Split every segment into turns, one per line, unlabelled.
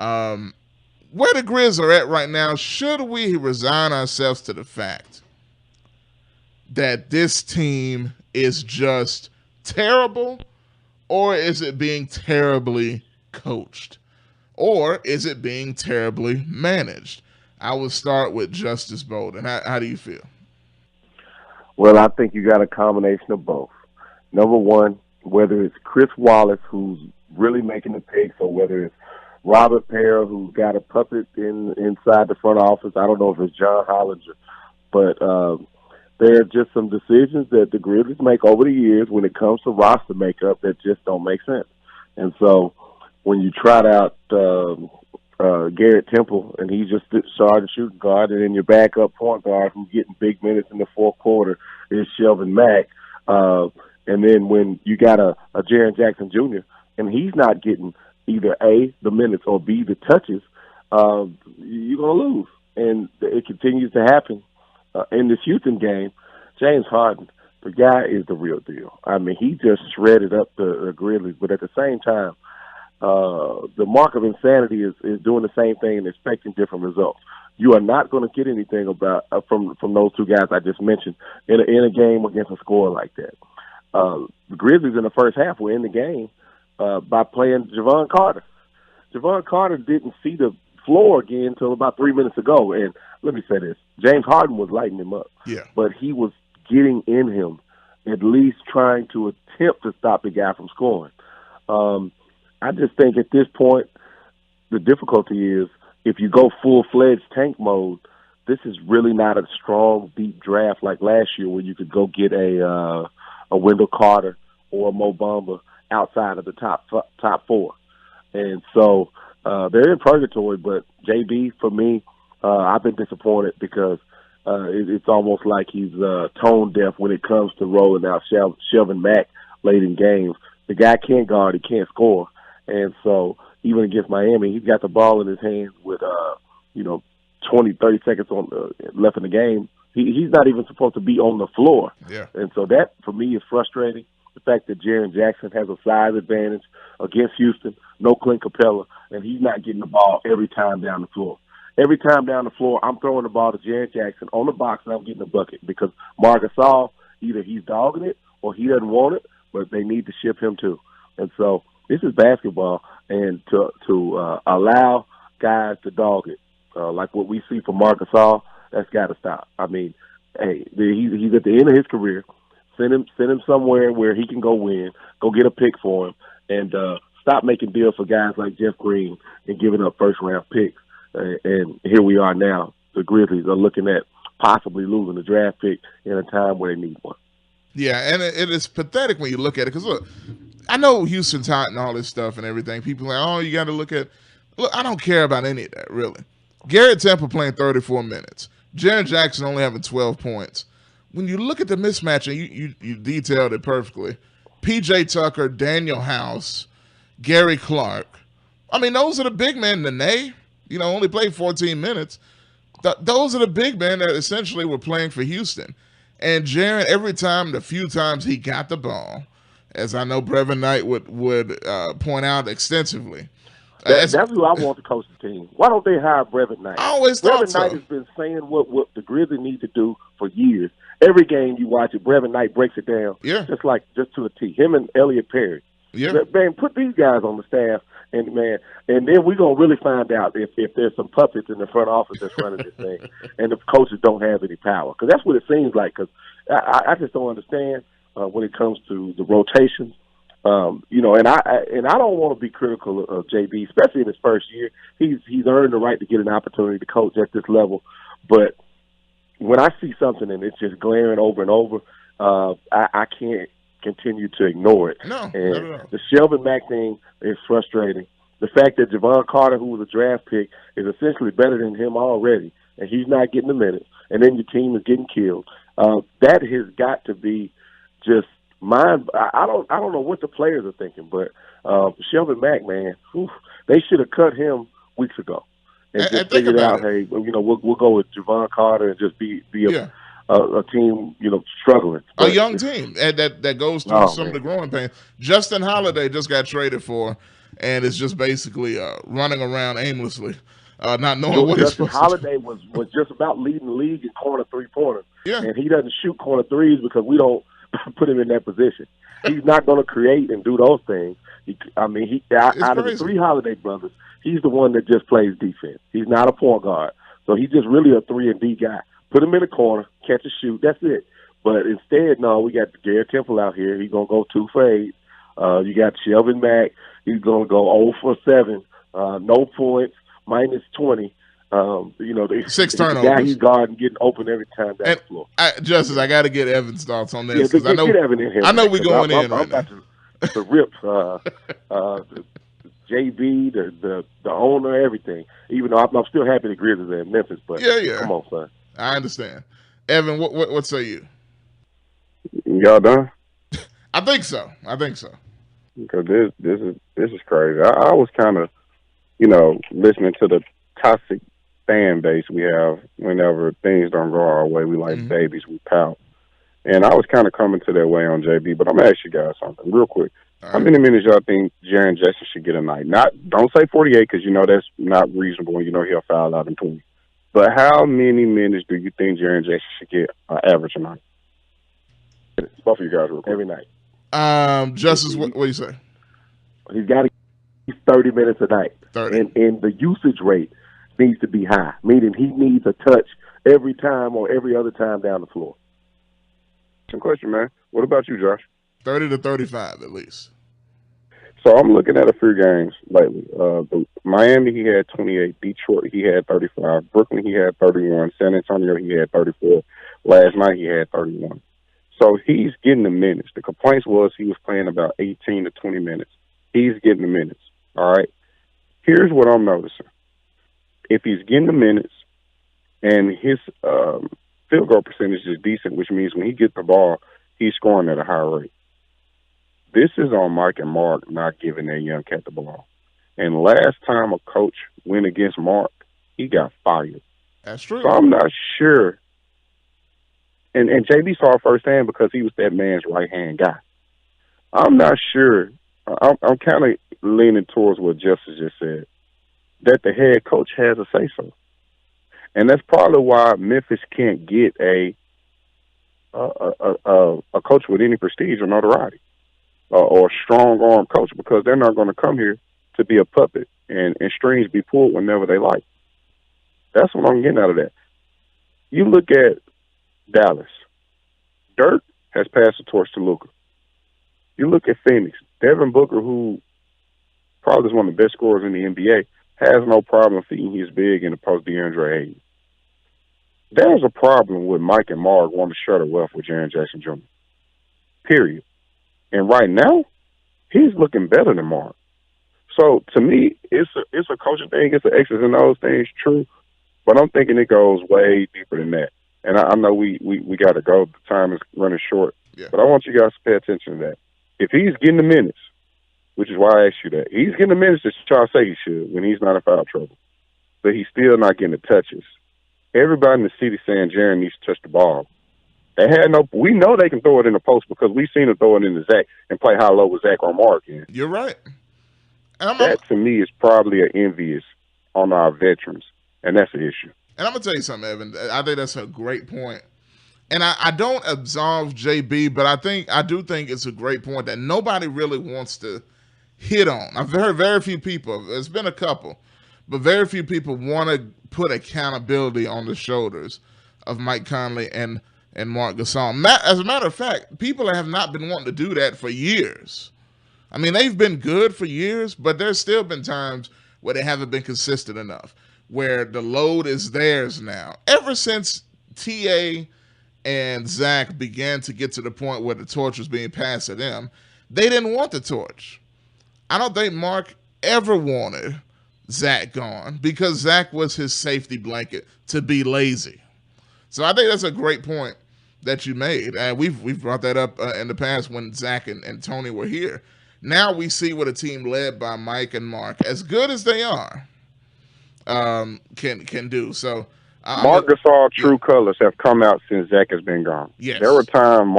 Where the Grizz are at right now, should we resign ourselves to the fact that this team is just terrible, or is it being terribly coached? Or is it being terribly managed? I will start with Justice Bolden. How do you feel?
Well, I think you got a combination of both. Number one, whether it's Chris Wallace, who's really making the picks, or whether it's Robert Pearl, who's got a puppet inside the front office. I don't know if it's John Hollinger, but there are just some decisions that the Grizzlies make over the years when it comes to roster makeup that just don't make sense. And so when you trot out Garrett Temple and he just started shooting guard, and then your backup point guard who's getting big minutes in the fourth quarter is Shelvin Mack, and then when you got a Jaren Jackson Jr. and he's not getting either A, the minutes, or B, the touches, you're going to lose. And it continues to happen. In this Houston game, James Harden, the guy is the real deal. I mean, he just shredded up the Grizzlies, but at the same time, the mark of insanity is doing the same thing and expecting different results. You are not going to get anything about from those two guys I just mentioned in a game against a scorer like that. The Grizzlies in the first half were in the game by playing Javon Carter. Javon Carter didn't see the floor again until about 3 minutes ago. And let me say this, James Harden was lighting him up.
Yeah.
But he was getting in him, at least trying to attempt to stop the guy from scoring. I just think at this point, the difficulty is if you go full-fledged tank mode, this is really not a strong, deep draft like last year where you could go get a Wendell Carter or a Mo Bamba outside of the top four. And so they're in purgatory, but JB, for me, I've been disappointed because it's almost like he's tone deaf when it comes to rolling out Shelvin Mack late in games. The guy can't guard, he can't score. And so even against Miami, he's got the ball in his hands with, 20, 30 seconds left in the game. He's not even supposed to be on the floor.
Yeah.
And so that, for me, is frustrating. The fact that Jaren Jackson has a size advantage against Houston, no Clint Capella, and he's not getting the ball every time down the floor. Every time down the floor, I'm throwing the ball to Jaren Jackson on the box, and I'm getting a bucket because Marc Gasol, either he's dogging it or he doesn't want it, but they need to ship him too. And so this is basketball, and to allow guys to dog it, like what we see from Marc Gasol, that's got to stop. I mean, hey, he's at the end of his career. Send him somewhere where he can go win, go get a pick for him, and stop making deals for guys like Jeff Green and giving up first-round picks. And here we are now. The Grizzlies are looking at possibly losing the draft pick in a time where they need one.
Yeah, and it is pathetic when you look at it because, look, I know Houston's hot and all this stuff and everything. People are like, oh, you got to look at – look, I don't care about any of that, really. Garrett Temple playing 34 minutes. Jaren Jackson only having 12 points. When you look at the mismatch, and you detailed it perfectly, P.J. Tucker, Daniel House, Gary Clark. I mean, those are the big men. Nene, only played 14 minutes. Those are the big men that essentially were playing for Houston. And Jaren, every time, the few times he got the ball, as I know Brevin Knight would point out extensively.
That's who I want to coach the team. Why don't they hire Brevin Knight?
I always thought
Brevin Knight has been saying what the Grizzlies need to do for years. Every game you watch it, Brevin Knight breaks it down.
Yeah.
Just to a T. Him and Elliot Perry.
Yeah.
Man, put these guys on the staff, and then we're going to really find out if there's some puppets in the front office that's running this thing, and the coaches don't have any power. Because that's what it seems like. Because I just don't understand when it comes to the rotations. And I don't want to be critical of JB, especially in his first year. He's earned the right to get an opportunity to coach at this level. But when I see something and it's just glaring over and over, I can't continue to ignore it.
No,
and the Shelvin Mack thing is frustrating. The fact that Javon Carter, who was a draft pick, is essentially better than him already, and he's not getting the minutes, and then your team is getting killed. That has got to be just mine. I don't know what the players are thinking, but Shelvin Mack, man, they should have cut him weeks ago and just figured out, hey, we'll go with Javon Carter and just be a team, struggling.
A young team that goes through some of the growing pains. Justin Holiday just got traded for and is just basically running around aimlessly, not knowing what he's supposed
Holiday
to do.
was just about leading the league in corner three-pointers.
Yeah.
And he doesn't shoot corner threes because we don't put him in that position. He's not going to create and do those things. Out of the three Holiday brothers, he's the one that just plays defense. He's not a point guard. So he's just really a 3-and-D guy. Put him in the corner, catch and shoot, that's it. But instead, no, we got Garrett Temple out here. He's going to go 2 for 8. You got Shelvin Mack. He's going to go 0 for 7. No points, minus 20.
6 turnovers.
The guy he's guarding getting open every time down the floor.
Justice, I got to get Evan's thoughts on this.
Yeah, get Evan in here.
I know we're going in
right now. To rip the JB, the owner, everything. Even though I'm still happy the Grizzlies are in Memphis, but
yeah.
Come on, son.
I understand. Evan, what say you?
Y'all done?
I think so.
Because this is crazy. I was kind of, listening to the toxic fan base we have. Whenever things don't go our way, we like babies, we pout. And I was kind of coming to that way on JB, but I'm gonna ask you guys something real quick. How many minutes y'all think Jaren Jackson should get a night? Don't say 48 because that's not reasonable, and he'll foul out in 20. But how many minutes do you think Jaren Jackson should get average a night? Both of you guys real quick.
Every night.
Justice, what do you say?
He's got to get 30 minutes a night.
30.
And the usage rate needs to be high, meaning he needs a touch every time or every other time down the floor.
Some question, man. What about you, Josh?
30 to 35 at least.
So I'm looking at a few games lately. Miami, he had 28. Detroit, he had 35. Brooklyn, he had 31. San Antonio, he had 34. Last night, he had 31. So he's getting the minutes. The complaints was he was playing about 18 to 20 minutes. He's getting the minutes, all right? Here's what I'm noticing. If he's getting the minutes and his field goal percentage is decent, which means when he gets the ball, he's scoring at a high rate. This is on Mike and Mark not giving that young cat the ball. And last time a coach went against Mark, he got fired.
That's true.
So I'm not sure. And JB saw it firsthand because he was that man's right-hand guy. I'm not sure. I'm kind of leaning towards what Justice just said, that the head coach has a say-so. And that's probably why Memphis can't get a coach with any prestige or notoriety or a strong-arm coach, because they're not going to come here to be a puppet and strings be pulled whenever they like. That's what I'm getting out of that. You look at Dallas. Dirk has passed the torch to Luka. You look at Phoenix. Devin Booker, who probably is one of the best scorers in the NBA, has no problem feeding his big in the post DeAndre Ayton. There's a problem with Mike and Mark wanting to share the wealth with Jaren Jackson Jr. Period. And right now, he's looking better than Mark. So to me, it's a coaching thing. It's an X's and O's thing. It's true, but I'm thinking it goes way deeper than that. And I know we got to go. The time is running short.
Yeah.
But I want you guys to pay attention to that. If he's getting the minutes, which is why I asked you that, he's getting the minutes that y'all say he should when he's not in foul trouble, but he's still not getting the touches. Everybody in the city saying Jaren needs to touch the ball. They had no. We know they can throw it in the post because we've seen him throw it into Zach and play high low with Zach or Mark in.
You're right.
That to me is probably an envious on our veterans, and that's an issue.
And I'm going to tell you something, Evan. I think that's a great point. And I don't absolve JB, but I do think it's a great point that nobody really wants to hit on. I've heard very few people, there's been a couple, but very few people want to put accountability on the shoulders of Mike Conley and Mark Gasol. As a matter of fact, people have not been wanting to do that for years. I mean, they've been good for years, but there's still been times where they haven't been consistent enough, where the load is theirs now. Ever since TA and Zach began to get to the point where the torch was being passed to them, they didn't want the torch. I don't think Mark ever wanted Zach gone because Zach was his safety blanket to be lazy. So I think that's a great point that you made. And we've brought that up in the past when Zach and Tony were here. Now we see what a team led by Mike and Mark, as good as they are, can do. So
Mark Gasol true colors have come out since Zach has been gone.
Yes.
There were times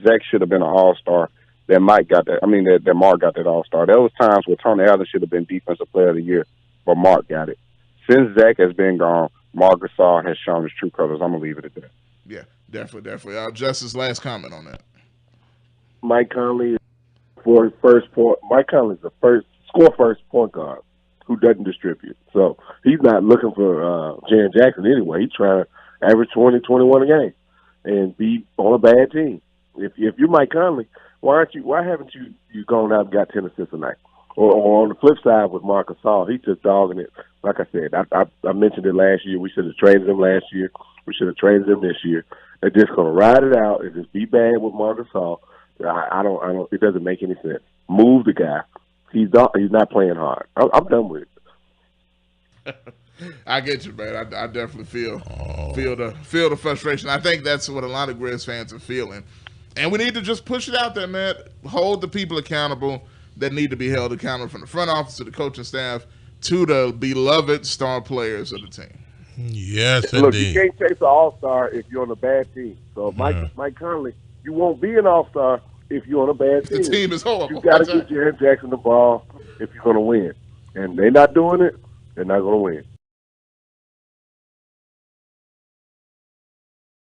Zach should have been an all-star, that Mike got that. I mean, that Mark got that All-Star. There was times where Tony Allen should have been Defensive Player of the Year, but Mark got it. Since Zach has been gone, Marc Gasol has shown his true colors. I'm gonna leave it at that.
Yeah, definitely. Justice, last comment on that.
Mike Conley for his first point. Mike Conley is the first point guard who doesn't distribute. So he's not looking for Jaren Jackson anyway. He's trying to average 20, 21 a game and be on a bad team. If you're Mike Conley, why haven't you gone out and got 10 assists a night? Or on the flip side with Marc Gasol, he's just dogging it. Like I said, I mentioned it last year. We should have traded him last year. We should have traded him this year. They're just going to ride it out and just be bad with Marc Gasol. I don't. It doesn't make any sense. Move the guy. He's not playing hard. I'm done with it.
I get you, man. I definitely feel the frustration. I think that's what a lot of Grizz fans are feeling, and we need to just push it out there, man. Hold the people accountable that need to be held accountable, from the front office to the coaching staff to the beloved star players of the team.
Yes,
look,
indeed.
You can't chase an all-star if you're on a bad team. So Mike Conley, you won't be an all-star if you're on a bad team.
The team is horrible.
You got to get Jaren Jackson the ball if you're going to win. And they're not doing it, they're not going to win.